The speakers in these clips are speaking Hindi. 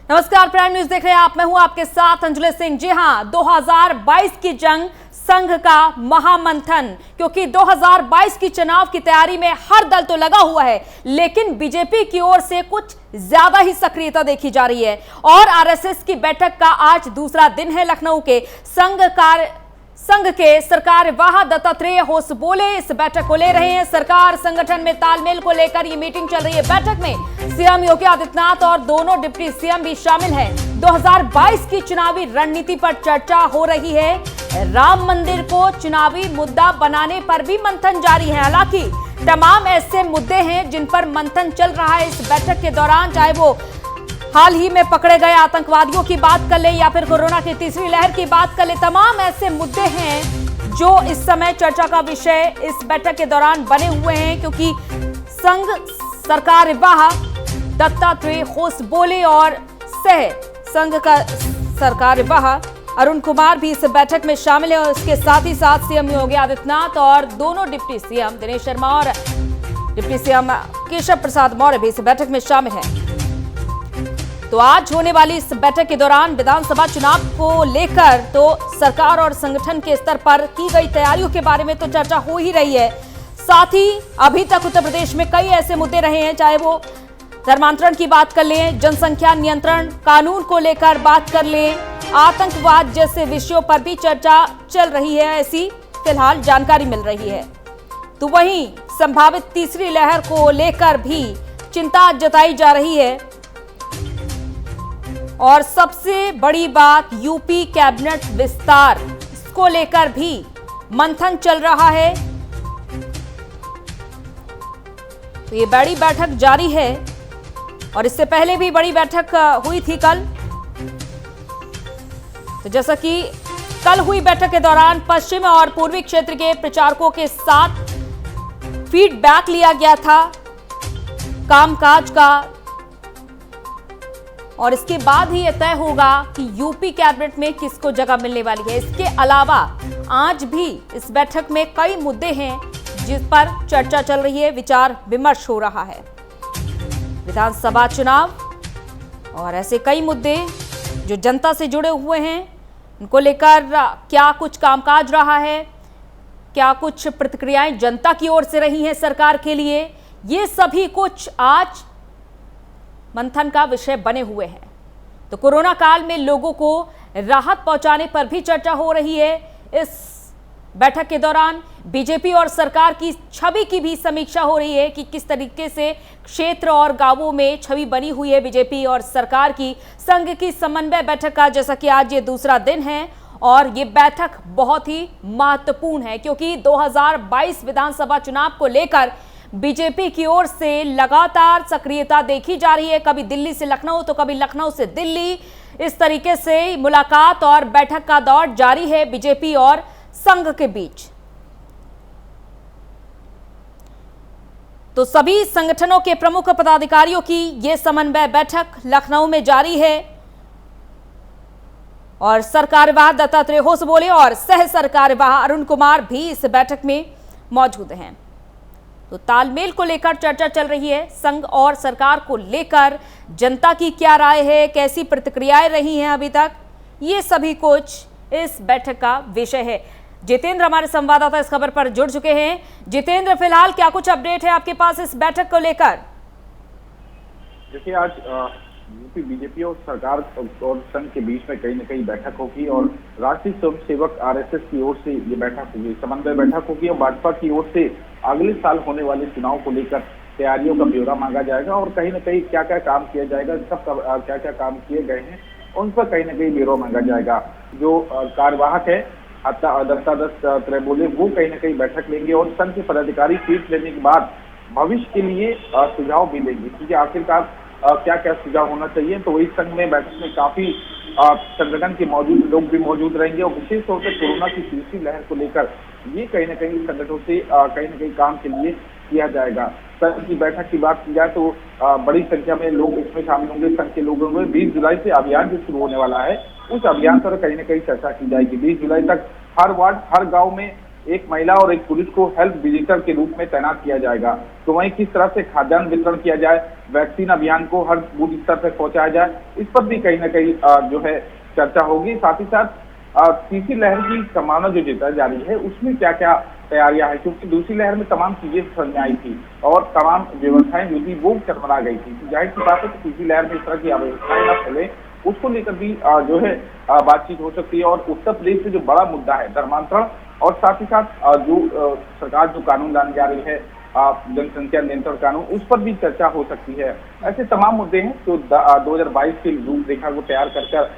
नमस्कार, प्राइम न्यूज देख रहे हैं आप। मैं हूं आपके साथ अंजलि सिंह। जी हां, 2022 की जंग, संघ का महामंथन, क्योंकि 2022 की चुनाव की तैयारी में हर दल तो लगा हुआ है, लेकिन बीजेपी की ओर से कुछ ज्यादा ही सक्रियता देखी जा रही है। और आरएसएस की बैठक का आज दूसरा दिन है। लखनऊ के संघ के सरकारवाह दत्तात्रेय होसबोले इस बैठक को ले रहे हैं। सरकार संगठन में तालमेल को लेकर ये मीटिंग चल रही है। बैठक में सीएम योगी आदित्यनाथ और दोनों डिप्टी सीएम भी शामिल हैं। 2022 की चुनावी रणनीति पर चर्चा हो रही है। राम मंदिर को चुनावी मुद्दा बनाने पर भी मंथन जारी है। हालांकि तमाम ऐसे मुद्दे हैं जिन पर मंथन चल रहा है इस बैठक के दौरान, चाहे वो हाल ही में पकड़े गए आतंकवादियों की बात कर ले या फिर कोरोना की तीसरी लहर की बात कर ले। तमाम ऐसे मुद्दे हैं जो इस समय चर्चा का विषय इस बैठक के दौरान बने हुए हैं, क्योंकि संघ सरकारवाह दत्तात्रेय होसबोले और सह संघ का सरकारवाह अरुण कुमार भी इस बैठक में शामिल है। और इसके साथ ही साथ सीएम योगी आदित्यनाथ और दोनों डिप्टी सीएम दिनेश शर्मा और डिप्टी सीएम केशव प्रसाद मौर्य भी इस बैठक में शामिल हैं। तो आज होने वाली इस बैठक के दौरान विधानसभा चुनाव को लेकर तो सरकार और संगठन के स्तर पर की गई तैयारियों के बारे में तो चर्चा हो ही रही है। साथ ही अभी तक उत्तर प्रदेश में कई ऐसे मुद्दे रहे हैं, चाहे वो धर्मांतरण की बात कर लें, जनसंख्या नियंत्रण कानून को लेकर बात कर लें, आतंकवाद जैसे विषयों पर भी चर्चा चल रही है, ऐसी फिलहाल जानकारी मिल रही है। तो वहीं संभावित तीसरी लहर को लेकर भी चिंता जताई जा रही है। और सबसे बड़ी बात यूपी कैबिनेट विस्तार, इसको लेकर भी मंथन चल रहा है। तो ये बड़ी बैठक जारी है और इससे पहले भी बड़ी बैठक हुई थी कल। तो जैसा कि कल हुई बैठक के दौरान पश्चिम और पूर्वी क्षेत्र के प्रचारकों के साथ फीडबैक लिया गया था कामकाज का, और इसके बाद ही यह तय होगा कि यूपी कैबिनेट में किसको जगह मिलने वाली है। इसके अलावा आज भी इस बैठक में कई मुद्दे हैं जिस पर चर्चा चल रही है, विचार विमर्श हो रहा है। विधानसभा चुनाव और ऐसे कई मुद्दे जो जनता से जुड़े हुए हैं, उनको लेकर क्या कुछ कामकाज रहा है, क्या कुछ प्रतिक्रियाएं जनता की ओर से रही हैं सरकार के लिए, ये सभी कुछ आज मंथन का विषय बने हुए हैं। तो कोरोना काल में लोगों को राहत पहुंचाने पर भी चर्चा हो रही है। इस बैठक के दौरान बीजेपी और सरकार की छवि की भी समीक्षा हो रही है कि किस तरीके से क्षेत्र और गांवों में छवि बनी हुई है बीजेपी और सरकार की। संघ की समन्वय बैठक का जैसा कि आज ये दूसरा दिन है और ये बैठक बहुत ही महत्वपूर्ण है, क्योंकि 2022 विधानसभा चुनाव को लेकर बीजेपी की ओर से लगातार सक्रियता देखी जा रही है। कभी दिल्ली से लखनऊ तो कभी लखनऊ से दिल्ली, इस तरीके से मुलाकात और बैठक का दौर जारी है बीजेपी और संघ के बीच। तो सभी संगठनों के प्रमुख पदाधिकारियों की यह समन्वय बैठक लखनऊ में जारी है और सरकारवाह दत्तात्रेय होसबोले और सह सरकारवाह अरुण कुमार भी इस बैठक में मौजूद हैं। तो तालमेल को लेकर चर्चा चल रही है। संघ और सरकार को लेकर जनता की क्या राय है, कैसी प्रतिक्रियाएं रही हैं अभी तक, ये सभी कुछ इस बैठक का विषय है। जितेंद्र हमारे संवाददाता इस खबर पर जुड़ चुके हैं। जितेंद्र, फिलहाल क्या कुछ अपडेट है आपके पास इस बैठक को लेकर? देखिए, आज यूपी बीजेपी और सरकार और संघ के बीच में कहीं न कहीं बैठक होगी और राष्ट्रीय स्वयंसेवक आरएसएस की ओर से ये बैठक होगी, समन्वय बैठक होगी और भाजपा की ओर से अगले साल होने वाले चुनाव को लेकर तैयारियों का ब्यौरा मांगा जाएगा और कहीं न कहीं क्या क्या काम किया जाएगा, सब क्या क्या काम किए गए हैं उन पर कहीं न कहीं ब्यौरा मांगा जाएगा। जो कार्यवाहक है दत्तात्रेय बोले, वो कहीं न कहीं बैठक लेंगे और संघ के पदाधिकारी सीट लेने के बाद भविष्य के लिए सुझाव भी देंगे, क्योंकि आखिरकार क्या क्या सुझाव होना चाहिए। तो इस संघ में बैठक में काफी संगठन के मौजूद लोग भी मौजूद रहेंगे और विशेष तौर से कोरोना की तीसरी लहर को लेकर ये कहीं न कहीं संगठनों से कहीं न कहीं काम के लिए किया जाएगा। संघ की बैठक की बात की जाए तो बड़ी संख्या में लोग इसमें शामिल होंगे। संघ के लोगों में 20 जुलाई से अभियान जो शुरू होने वाला है, उस अभियान पर कहीं न कहीं चर्चा की जाएगी। 20 जुलाई तक हर वार्ड, हर गाँव में एक महिला और एक पुलिस को हेल्थ विजिटर के रूप में तैनात किया जाएगा। तो वहीं किस तरह से खाद्यान्न वितरण किया जाए, वैक्सीन अभियान को हर बूथ स्तर तक पहुंचाया जाए, इस पर भी कहीं ना कहीं जो है चर्चा होगी। साथ ही साथ तीसरी लहर की संभावना जो जताई जा रही है उसमें क्या क्या तैयारियां हैं, क्योंकि दूसरी लहर में तमाम चीजें समझ आई थी और तमाम व्यवस्थाएं जो थी वो चरमरा गई थी। तो जाहिर सी बात है कि तीसरी लहर में इस तरह की अव्यवस्थाएं न फैले, उसको लेकर भी जो है बातचीत हो सकती है। और उत्तर प्रदेश में जो बड़ा मुद्दा है धर्मांतरण, और साथ ही साथ जो सरकार जो कानून लाने जा रही है जनसंख्या नियंत्रण कानून, उस पर भी चर्चा हो सकती है। ऐसे तमाम मुद्दे हैं जो 2022 की रूपरेखा को तैयार कर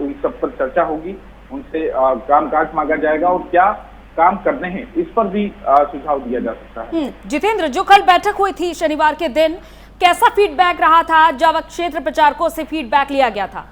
इन सब पर चर्चा होगी, उनसे कामकाज मांगा जाएगा और क्या काम करने हैं इस पर भी सुझाव दिया जा सकता है। जितेंद्र, जो कल बैठक हुई थी शनिवार के दिन, कैसा फीडबैक रहा था जब क्षेत्र प्रचारकों से फीडबैक लिया गया था?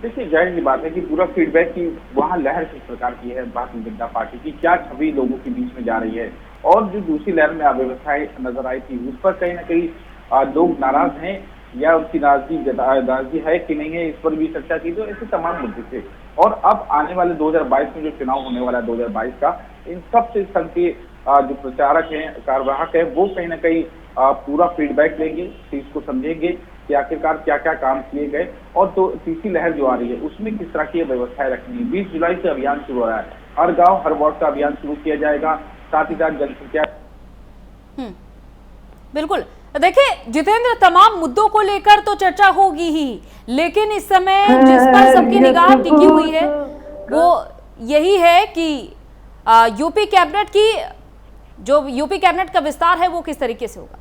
देखिए, जाहिर सी बात है कि पूरा फीडबैक की वहाँ लहर किस प्रकार की है, भारतीय जनता पार्टी की क्या छवि लोगों के बीच में जा रही है, और जो दूसरी लहर में अव्यवस्थाएं नजर आई थी उस पर कहीं ना कहीं लोग नाराज हैं या उनकी नाराजगी है कि नहीं है, इस पर भी चर्चा की। तो ऐसे तमाम मुद्दे थे। और अब आने वाले 2022 में जो चुनाव होने वाला है 2022 का, इन सबसे संघ के जो प्रचारक हैं, कार्यवाहक है, वो कहीं ना कहीं पूरा फीडबैक लेंगे, चीज को समझेंगे कि आखिरकार क्या क्या काम किए गए, और तो तीसरी लहर जो आ रही है उसमें किस तरह की व्यवस्थाएं रखनी है। 20 जुलाई से अभियान शुरू हो रहा है, हर गांव हर वार्ड का अभियान शुरू किया जाएगा। साथ ही साथ जनसंख्या बिल्कुल। देखिए जितेंद्र, तमाम मुद्दों को लेकर तो चर्चा होगी ही, लेकिन इस समय जिस पर सबकी निगाह टिकी हुई है वो यही है कि यूपी कैबिनेट का विस्तार है वो किस तरीके से होगा।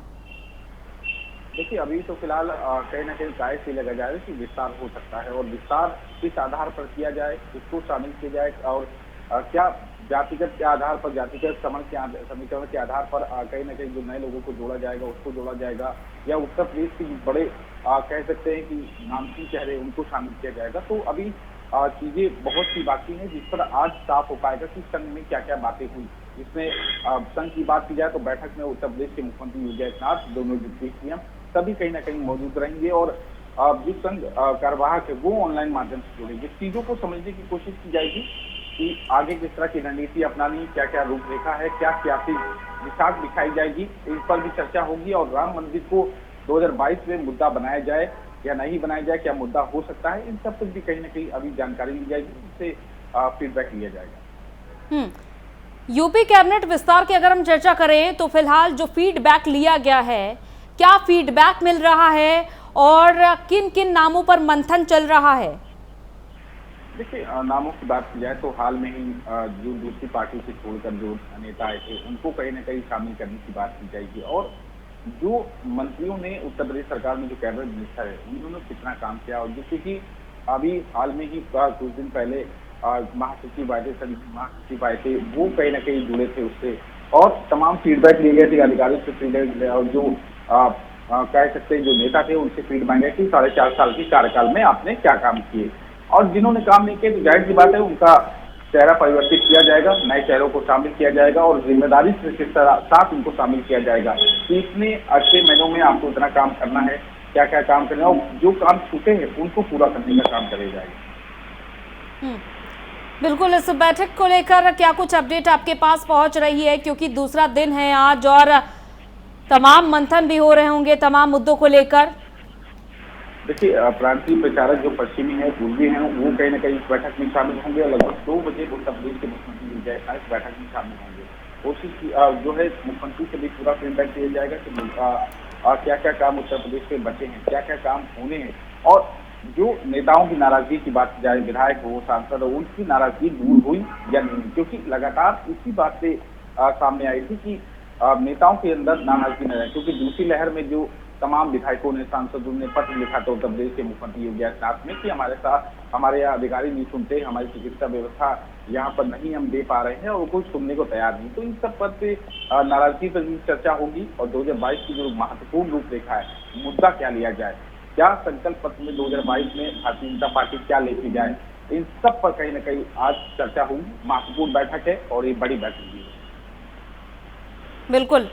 देखिए, अभी तो फिलहाल कहीं ना कहीं गाय से लगा जाए कि विस्तार हो सकता है, और विस्तार किस आधार पर किया जाए, किसको शामिल किया जाए, और क्या जातिगत के आधार पर, जातिगत समीकरण के आधार पर कहीं ना कहीं जो नए लोगों को जोड़ा जाएगा उसको जोड़ा जाएगा, या उत्तर प्रदेश के बड़े कह सकते हैं कि नामचीन चेहरे उनको शामिल किया जाएगा। तो अभी चीजें बहुत सी बाकी हैं जिस पर आज साफ हो पाएगा कि संघ में क्या क्या बातें हुई। इसमें संघ की बात की जाए तो बैठक में उत्तर प्रदेश के मुख्यमंत्री योगी आदित्यनाथ, दोनों डिप्टी सीएम सभी कहीं ना कहीं मौजूद रहेंगे, और जो संघ कार्यवाहक है वो ऑनलाइन माध्यम से जुड़ेंगे। चीजों को समझने की कोशिश की जाएगी कि आगे किस तरह की रणनीति अपनानी, क्या क्या रूपरेखा है, क्या सियासी दिशा दिखाई जाएगी, इस पर भी चर्चा होगी। और राम मंदिर को 2022 में मुद्दा बनाया जाए या नहीं बनाया जाए, क्या मुद्दा हो सकता है, इन सब पर भी कहीं ना कहीं अभी जानकारी ली जाएगी, जिससे फीडबैक लिया जाएगा। यूपी कैबिनेट विस्तार की अगर हम चर्चा करें तो फिलहाल जो फीडबैक लिया गया है, क्या फीडबैक मिल रहा है और किन किन नामों पर मंथन चल रहा है? देखिए, नामों की बात की जाए तो हाल में ही जो दूसरी पार्टी से छोड़कर जो नेता आए थे उनको कहीं ना कहीं शामिल करने की बात की जाएगी, और जो मंत्रियों ने उत्तर प्रदेश सरकार में जो कैबिनेट मिनिस्टर है उन्होंने कितना काम किया, और जिससे कि अभी हाल में ही कुछ दिन पहले महासचिव आए थे, वो कहीं ना कहीं जुड़े थे उससे, और तमाम फीडबैक लिए गए थे अधिकारियों से फीडबैक, और जो कह सकते हैं जो नेता थे उनसे फीडबैक मांगे कि 4.5 साल के कार्यकाल में आपने क्या काम किए, और जिन्होंने काम नहीं किए तो जाहिर सी बात है उनका चेहरा परिवर्तित किया जाएगा, नए चेहरों को शामिल किया जाएगा, और जिम्मेदारी से किस साथ उनको शामिल किया जाएगा कि इतने अच्छे महीनों में आपको इतना काम करना है, क्या क्या काम करना है, और जो काम छूटे हैं उनको पूरा करने का काम करे जाएगा। बिल्कुल, इस बैठक को लेकर क्या कुछ अपडेट आपके पास पहुंच रही है, क्योंकि दूसरा दिन है आज और तमाम मंथन भी हो रहे होंगे तमाम मुद्दों को लेकर? देखिए, प्रांतीय प्रचारक जो पश्चिमी है, पूर्वी हैं, वो कहीं ना कहीं इस बैठक में शामिल होंगे, और लगभग 2 बजे उत्तर प्रदेश के मुख्यमंत्री योगी आदित्यनाथ इस बैठक में शामिल होंगे। कोशिश जो है मुख्यमंत्री से भी पूरा फीडबैक दिया जाएगा कि क्या क्या काम उत्तर प्रदेश में बचे हैं, क्या क्या काम होने हैं, और जो नेताओं की नाराजगी की बात की जाए, विधायक हो, सांसद हो, उनकी नाराजगी दूर हुई या नहीं, क्योंकि लगातार इसी बात से सामने आई थी कि नेताओं के अंदर नाराजगी न रहे, क्योंकि दूसरी लहर में जो तमाम विधायकों ने, सांसदों ने पत्र लिखा था उत्तर प्रदेश के मुख्यमंत्री योगी आदित्यनाथ में कि हमारे यहाँ अधिकारी नहीं सुनते, हमारी चिकित्सा व्यवस्था यहाँ पर नहीं हम दे पा रहे हैं, और वो कोई सुनने को तैयार नहीं। तो इन सब पर से नाराजगी पर भी चर्चा होगी, और 2022 की जो महत्वपूर्ण रूपरेखा है, मुद्दा क्या लिया जाए, क्या संकल्प पत्र में 2022 में भारतीय जनता पार्टी क्या लेके जाए, इन सब पर कहीं ना कहीं आज चर्चा होगी। महत्वपूर्ण बैठक है और ये बड़ी बैठक भी है। बिल्कुल,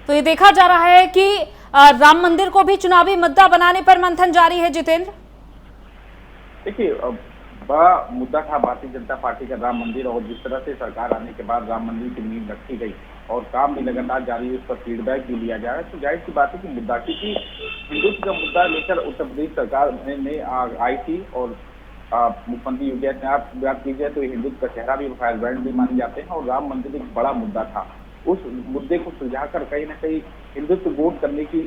तो ये देखा जा रहा है कि राम मंदिर को भी चुनावी मुद्दा बनाने पर मंथन जारी है। जितेंद्र, देखिए, बड़ा मुद्दा था भारतीय जनता पार्टी का राम मंदिर, और जिस तरह से सरकार आने के बाद राम मंदिर की नींव रखी गई और काम भी लगातार जारी है, उस पर फीडबैक भी लिया जा रहा है, तो जाहिर सी बात है कि मुद्दा, क्योंकि हिंदुत्व का मुद्दा लेकर उत्तर प्रदेश सरकार में आई थी, और मुख्यमंत्री योगी आदित्यनाथ की बात की जाए तो हिंदुत्व का चेहरा भी, फायर ब्रांड भी माने जाते हैं, और राम मंदिर एक बड़ा मुद्दा था। उस मुद्दे को सुलझाकर कहीं ना कहीं हिंदुत्व वोट करने की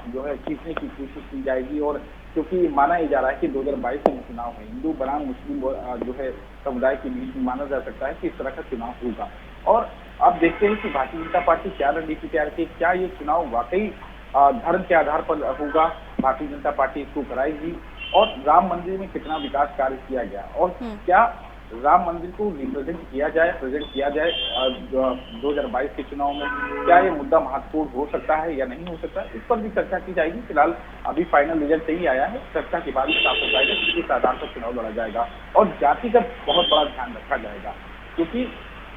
जो है खींचने की कोशिश की जाएगी, और क्योंकि माना ही जा रहा है कि 2022 में चुनाव है, हिंदू बनाम मुस्लिम जो है समुदाय के बीच में माना जा सकता है कि इस तरह का चुनाव होगा। और अब देखते हैं कि भारतीय जनता पार्टी क्या रणनीति तैयार की, क्या ये चुनाव वाकई धर्म के आधार पर होगा, भारतीय जनता पार्टी इसको कराएगी, और राम मंदिर में कितना विकास कार्य किया गया, और क्या राम मंदिर को रिप्रेजेंट किया जाए, प्रेजेंट किया जाए 2022 के चुनाव में, क्या ये मुद्दा महत्वपूर्ण हो सकता है या नहीं हो सकता, इस पर भी चर्चा की जाएगी। फिलहाल अभी फाइनल रिजल्ट नहीं आया है, चर्चा के बाद ही साफ हो जाएगा कि किस आधार पर चुनाव लड़ा जाएगा, और जातिगत बहुत बड़ा ध्यान रखा जाएगा, क्योंकि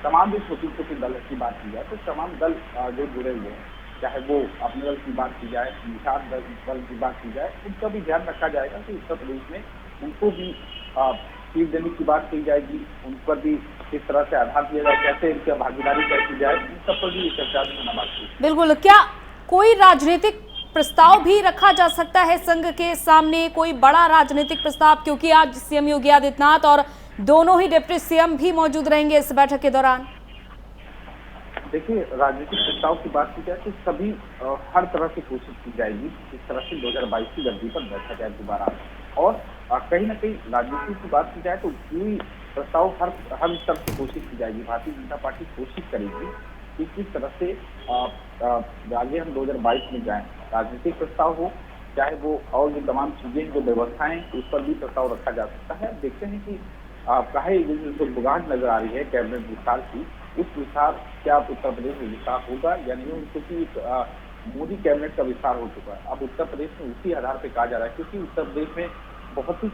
तमाम जो छोटी छोटी दल की बात की जाए तो तमाम दल जो जुड़े हुए हैं, चाहे वो अपने दल की बात की जाए, निषाद दल की बात की जाए, उनका भी ध्यान रखा जाएगा कि उत्तर प्रदेश में उनको भी सीट देने की बात की जाएगी, उन पर भी किस तरह से आधार दिया जाए, कैसे इनकी भागीदारी तय की जाए, इन सब पर भी चर्चा होना बाकी। बिल्कुल, क्या कोई राजनीतिक प्रस्ताव भी रखा जा सकता है संघ के सामने, कोई बड़ा राजनीतिक प्रस्ताव, क्योंकि आज सीएम योगी आदित्यनाथ और दोनों ही डिप्टी सीएम भी मौजूद रहेंगे इस बैठक के दौरान? देखिए, राजनीतिक प्रस्ताव की बात की जाए तो सभी हर तरह से कोशिश की जाएगी इस तरह से 2022 की गर्दी पर बैठा जाए दोबारा, और कहीं ना कहीं राजनीति की बात की जाए तो पूरी प्रस्ताव हर स्तर से कोशिश की जाएगी। भारतीय जनता पार्टी कोशिश करेगी कि किस तरह से आगे हम 2022 में जाएं, राजनीतिक प्रस्ताव हो, चाहे वो और भी तमाम चीजें जो व्यवस्थाएं, उस पर भी प्रस्ताव रखा जा सकता है। देखते हैं कि कहे जो बुगाहट नजर आ रही है कैबिनेट विस्तार की, उस विस्तार क्या उत्तर प्रदेश में विस्तार होगा या नहीं, क्योंकि मोदी कैबिनेट का विस्तार हो चुका है। अब उत्तर प्रदेश में उसी आधार पर कहा जा रहा है, क्योंकि उत्तर प्रदेश में बहुत ही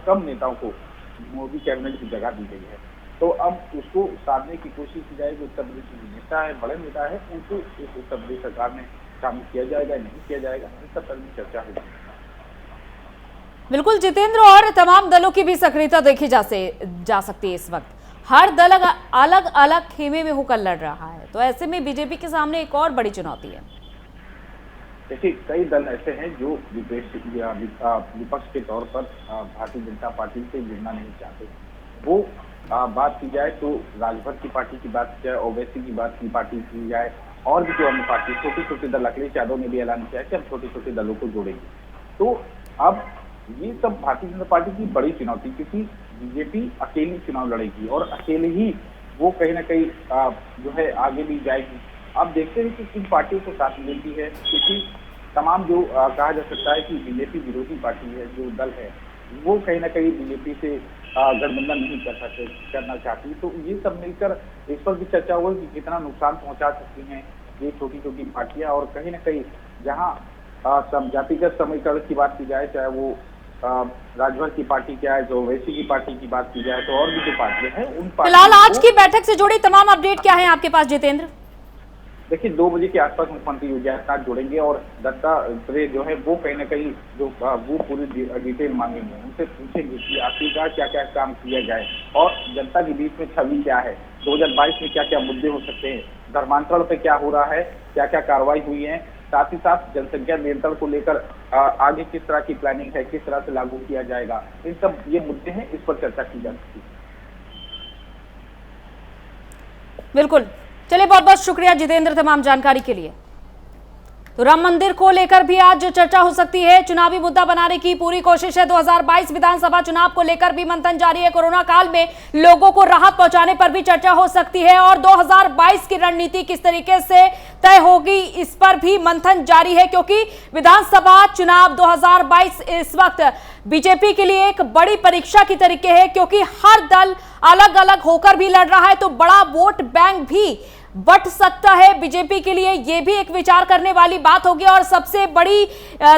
कम नेताओं को मोदी कैबिनेट की जगह दी गई है, तो अब उसको साधने की कोशिश की जाएगी। उत्तर प्रदेश के नेता है, बड़े नेता है, उनको इस उत्तर प्रदेश सरकार में शामिल किया जाएगा, नहीं किया जाएगा, इस सब पर भी चर्चा होगी। बिल्कुल जितेंद्र, और तमाम दलों की भी सक्रियता देखी जा सकती है इस वक्त। हर दल अलग अलग खेमे में होकर लड़ रहा है, तो ऐसे में बीजेपी के सामने एक और बड़ी चुनौती है। देखिए, कई दल ऐसे हैं जो विपक्ष के तौर पर भारतीय जनता पार्टी से जुड़ना नहीं चाहते। वो बात की जाए तो राजभर की पार्टी की बात की जाए, ओवैसी की बात की पार्टी की जाए, और भी जो अन्य पार्टी, छोटे छोटे दल, अखिलेश यादव ने भी ऐलान किया कि हम छोटे छोटे दलों को जोड़ेंगे। तो अब ये सब भारतीय जनता पार्टी की बड़ी चुनौती, क्योंकि बीजेपी अकेली चुनाव लड़ेगी और अकेले ही वो कहीं ना कहीं जो है आगे भी जाएगी। अब देखते हैं कि किन पार्टियों को साथ मिलती है, क्योंकि तमाम जो कहा जा सकता है कि बीजेपी विरोधी पार्टी है, जो दल है, वो कहीं ना कहीं बीजेपी से गठबंधन नहीं करना चाहती। तो ये सब मिलकर इस पर भी चर्चा हुई कि कितना नुकसान पहुंचा सकती हैं ये छोटी छोटी पार्टियां, और कहीं ना कहीं जहां जातिगत समीकरण की बात की जाए, चाहे वो राजभर की पार्टी क्या है, जो ओवैसी की पार्टी की बात की जाए, तो और भी जो पार्टियां हैं उन फिलहाल आज की बैठक से जुड़ी तमाम अपडेट क्या है आपके पास जितेंद्र? देखिए, 2 बजे के आसपास मुख्यमंत्री योगी आदित्यनाथ जुड़ेंगे, और दत्तात्रेय जो है वो कहीं ना कहीं वो पूरी डिटेल मांगेंगे, उनसे पूछेंगे कि आखिरकार क्या क्या काम किया जाए और जनता के बीच में छवि क्या है, 2022 में क्या क्या मुद्दे हो सकते हैं, धर्मांतरण पे क्या हो रहा है, क्या क्या कार्रवाई हुई है, साथ ही साथ जनसंख्या नियंत्रण को लेकर आगे किस तरह की प्लानिंग है, किस तरह से लागू किया जाएगा, इन सब ये मुद्दे हैं, इस पर चर्चा की जा सकती है। बिल्कुल, चलिए बहुत बहुत शुक्रिया जितेंद्र तमाम जानकारी के लिए। तो राम मंदिर को लेकर भी आज चर्चा हो सकती है, चुनावी मुद्दा बनाने की पूरी कोशिश है। 2022 विधानसभा चुनाव को लेकर भी मंथन जारी है। कोरोना काल में लोगों को राहत पहुंचाने पर भी चर्चा हो सकती है, और 2022 की रणनीति किस तरीके से तय होगी इस पर भी मंथन जारी है, क्योंकि विधानसभा चुनाव 2022 इस वक्त बीजेपी के लिए एक बड़ी परीक्षा की तरीके है, क्योंकि हर दल अलग अलग होकर भी लड़ रहा है, तो बड़ा वोट बैंक भी बट सकता है बीजेपी के लिए। यह भी एक विचार करने वाली बात होगी, और सबसे बड़ी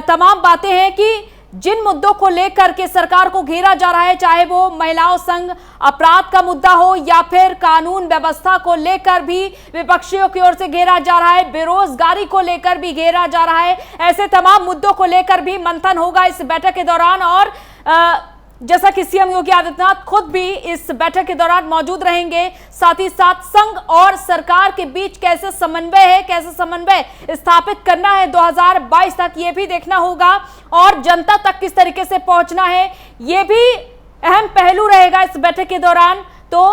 तमाम बातें हैं कि जिन मुद्दों को लेकर के सरकार को घेरा जा रहा है, चाहे वो महिलाओं संग अपराध का मुद्दा हो या फिर कानून व्यवस्था को लेकर भी विपक्षियों की ओर से घेरा जा रहा है, बेरोजगारी को लेकर भी घेरा जा रहा है, ऐसे तमाम मुद्दों को लेकर भी मंथन होगा इस बैठक के दौरान। और जैसा कि सीएम योगी आदित्यनाथ खुद भी इस बैठक के दौरान मौजूद रहेंगे, साथ ही साथ संघ और सरकार के बीच कैसे समन्वय स्थापित करना है 2022 तक, ये भी देखना होगा और जनता तक किस तरीके से पहुंचना है, ये भी अहम पहलू रहेगा इस बैठक के दौरान। तो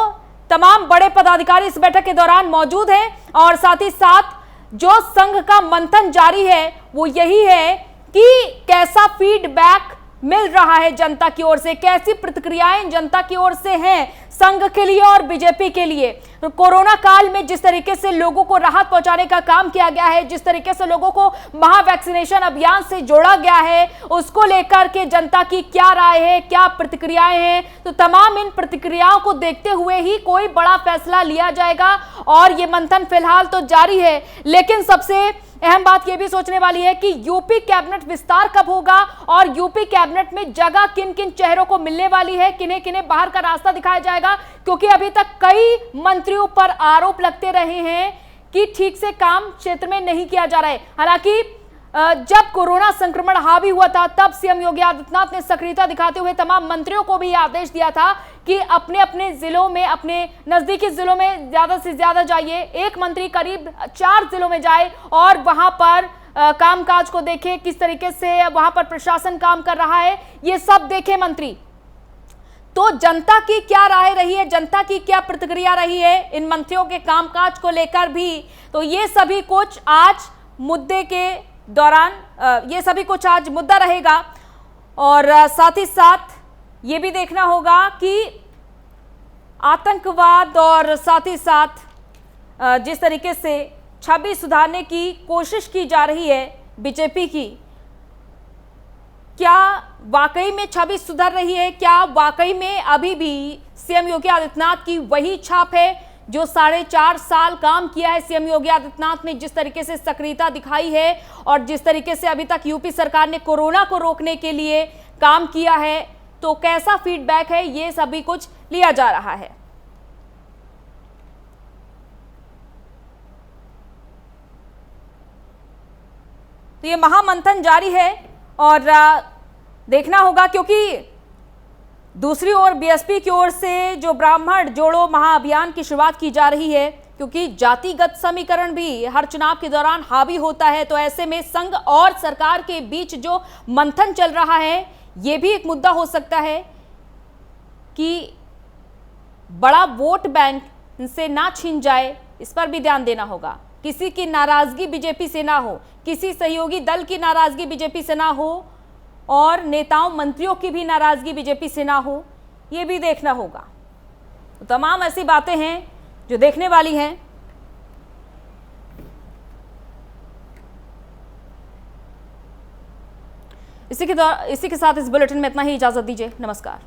तमाम बड़े पदाधिकारी इस बैठक के दौरान मौजूद हैं और साथ ही साथ जो संघ का मंथन जारी है वो यही है कि कैसा फीडबैक मिल रहा है जनता की ओर से, कैसी प्रतिक्रियाएं जनता की ओर से हैं संघ के लिए और बीजेपी के लिए। तो कोरोना काल में जिस तरीके से लोगों को राहत पहुंचाने का काम किया गया है, जिस तरीके से लोगों को महा वैक्सीनेशन अभियान से जोड़ा गया है, उसको लेकर के जनता की क्या राय है, क्या प्रतिक्रियाएं हैं, तो तमाम इन प्रतिक्रियाओं को देखते हुए ही कोई बड़ा फैसला लिया जाएगा। और ये मंथन फिलहाल तो जारी है, लेकिन सबसे अहम बात यह भी सोचने वाली है कि यूपी कैबिनेट विस्तार कब होगा और यूपी कैबिनेट में जगह किन किन चेहरों को मिलने वाली है, किन्हें किन्हें बाहर का रास्ता दिखाया जाएगा, क्योंकि अभी तक कई मंत्रियों पर आरोप लगते रहे हैं कि ठीक से काम क्षेत्र में नहीं किया जा रहा है। हालांकि जब कोरोना संक्रमण हावी हुआ था तब सीएम योगी आदित्यनाथ ने सक्रियता दिखाते हुए तमाम मंत्रियों को भी आदेश दिया था कि अपने अपने जिलों में, अपने नजदीकी जिलों में ज्यादा से ज्यादा जाइए। एक मंत्री करीब 4 जिलों में जाए और वहां पर कामकाज को देखें, किस तरीके से वहां पर प्रशासन काम कर रहा है, ये सब देखे मंत्री। तो जनता की क्या राय रही है, जनता की क्या प्रतिक्रिया रही है इन मंत्रियों के कामकाज को लेकर भी, तो ये सभी कुछ आज मुद्दे के दौरान ये सभी कुछ आज मुद्दा रहेगा। और साथ ही साथ ये भी देखना होगा कि आतंकवाद और साथ ही साथ जिस तरीके से छवि सुधारने की कोशिश की जा रही है बीजेपी की, क्या वाकई में छवि सुधर रही है, क्या वाकई में अभी भी सीएम योगी आदित्यनाथ की वही छाप है जो 4.5 साल काम किया है सीएम योगी आदित्यनाथ ने, जिस तरीके से सक्रियता दिखाई है और जिस तरीके से अभी तक यूपी सरकार ने कोरोना को रोकने के लिए काम किया है, तो कैसा फीडबैक है, ये सभी कुछ लिया जा रहा है। तो ये महामंथन जारी है और देखना होगा, क्योंकि दूसरी ओर बीएसपी की ओर से जो ब्राह्मण जोड़ो महाअभियान की शुरुआत की जा रही है, क्योंकि जातिगत समीकरण भी हर चुनाव के दौरान हावी होता है, तो ऐसे में संघ और सरकार के बीच जो मंथन चल रहा है ये भी एक मुद्दा हो सकता है कि बड़ा वोट बैंक से ना छीन जाए, इस पर भी ध्यान देना होगा। किसी की नाराजगी बीजेपी से ना हो, किसी सहयोगी दल की नाराजगी बीजेपी से ना हो और नेताओं मंत्रियों की भी नाराजगी बीजेपी से ना हो, ये भी देखना होगा। तो तमाम ऐसी बातें हैं जो देखने वाली हैं। इसी के साथ इस बुलेटिन में इतना ही, इजाजत दीजिए, नमस्कार।